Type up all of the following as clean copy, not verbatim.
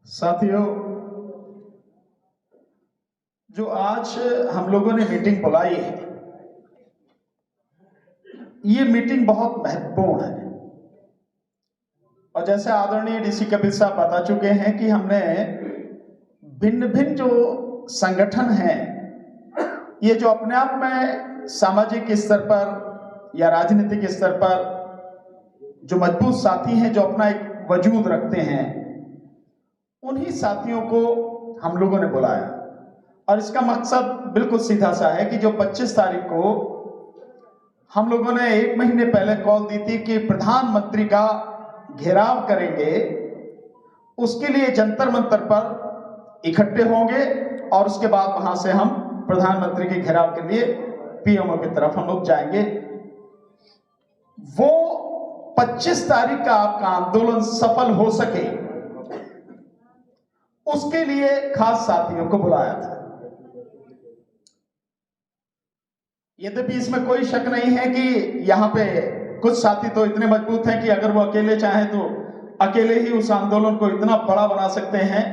साथियों, जो आज हम लोगों ने मीटिंग बुलाई है, ये मीटिंग बहुत महत्वपूर्ण है। और जैसे आदरणीय डीसी कपिल साहब बता चुके हैं कि हमने भिन्न भिन्न जो संगठन हैं, ये जो अपने आप में सामाजिक स्तर पर या राजनीतिक स्तर पर जो मजबूत साथी हैं, जो अपना एक वजूद रखते हैं, उन्हीं साथियों को हम लोगों ने बुलाया। और इसका मकसद बिल्कुल सीधा सा है कि जो 25 तारीख को हम लोगों ने 1 महीने पहले कॉल दी थी कि प्रधानमंत्री का घेराव करेंगे, उसके लिए जंतर मंतर पर इकट्ठे होंगे और उसके बाद वहां से हम प्रधानमंत्री के घेराव के लिए पीएमओ की तरफ हम लोग जाएंगे। वो 25 तारीख का आपका आंदोलन सफल हो सके, उसके लिए खास साथियों को बुलाया था। यद्यपि इसमें कोई शक नहीं है कि यहां पे कुछ साथी तो इतने मजबूत हैं कि अगर वो अकेले चाहें तो अकेले ही उस आंदोलन को इतना बड़ा बना सकते हैं,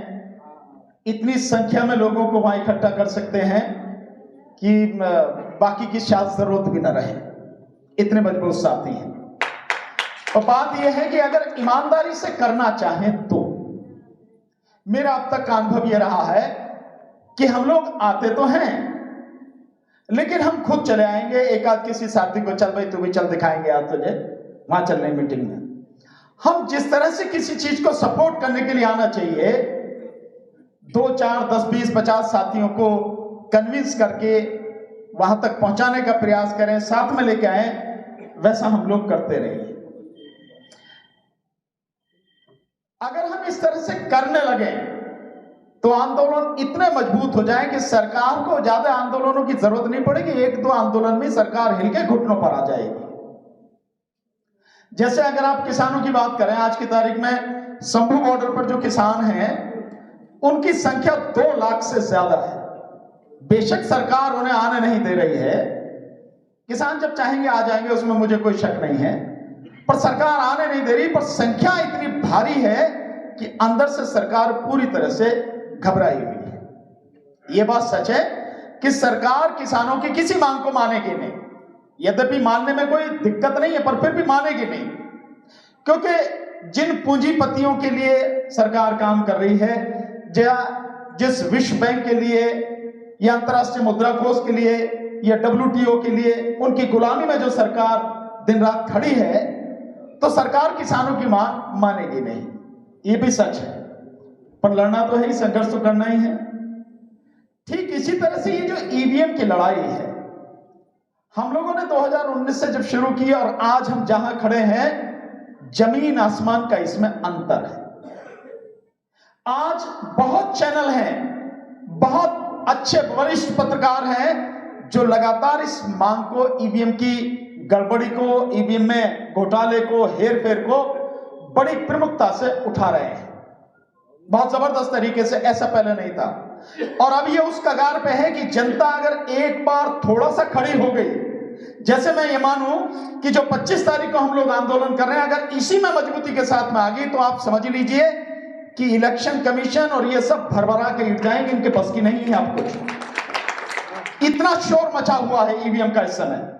इतनी संख्या में लोगों को वहां इकट्ठा कर सकते हैं कि बाकी की शायद जरूरत भी न रहे। इतने मजबूत साथी हैं। और बात यह है कि अगर ईमानदारी से करना चाहें तो मेरा अब तक का अनुभव यह रहा है कि हम लोग आते तो हैं, लेकिन हम खुद चले आएंगे। एक आध किसी साथी को, चल भाई तू भी चल, दिखाएंगे आज तुझे, वहां चल रही मीटिंग में। हम जिस तरह से किसी चीज को सपोर्ट करने के लिए आना चाहिए, 2, 4, 10, 20, 50 साथियों को कन्विंस करके वहां तक पहुंचाने का प्रयास करें, साथ में लेके आए, वैसा हम लोग करते रहिए। अगर हम इस तरह से करने लगे तो आंदोलन इतने मजबूत हो जाए कि सरकार को ज्यादा आंदोलनों की जरूरत नहीं पड़ेगी। 1-2 आंदोलन में सरकार हिल के घुटनों पर आ जाएगी। जैसे अगर आप किसानों की बात करें, आज की तारीख में शंभू बॉर्डर पर जो किसान हैं, उनकी संख्या 2 लाख से ज्यादा है। बेशक सरकार उन्हें आने नहीं दे रही है, किसान जब चाहेंगे आ जाएंगे, उसमें मुझे कोई शक नहीं है, पर सरकार आने नहीं दे रही। पर संख्या इतनी भारी है कि अंदर से सरकार पूरी तरह से घबराई हुई है। यह बात सच है कि सरकार किसानों की किसी मांग को मानेगी नहीं। यद्यपि मानने में कोई दिक्कत नहीं है, पर फिर भी मानेगी नहीं, क्योंकि जिन पूंजीपतियों के लिए सरकार काम कर रही है, जिस विश्व बैंक के लिए या अंतर्राष्ट्रीय मुद्रा कोष के लिए या WTO के लिए, उनकी गुलामी में जो सरकार दिन रात खड़ी है, तो सरकार किसानों की मांग मानेगी नहीं। ये भी सच है, पर लड़ना तो है ही, संघर्ष तो करना ही है। ठीक इसी तरह से ये जो ईवीएम की लड़ाई है, हम लोगों ने 2019 से जब शुरू की और आज हम जहां खड़े हैं, जमीन आसमान का इसमें अंतर है। आज बहुत चैनल हैं, बहुत अच्छे वरिष्ठ पत्रकार हैं जो लगातार इस मांग को, ईवीएम की गड़बड़ी को, ईवीएम में घोटाले को, हेर फेर को बड़ी प्रमुखता से उठा रहे हैं, बहुत जबरदस्त तरीके से। ऐसा पहले नहीं था। और अब ये उस कगार पे है कि जनता अगर एक बार थोड़ा सा खड़ी हो गई, जैसे मैं ये मानूं कि जो 25 तारीख को हम लोग आंदोलन कर रहे हैं, अगर इसी में मजबूती के साथ में आ गई, तो आप समझ लीजिए कि इलेक्शन कमीशन और ये सब भरभरा के उठ जाएंगे। इनके बस की नहीं है। आप कुछ इतना शोर मचा हुआ है ईवीएम का इस समय।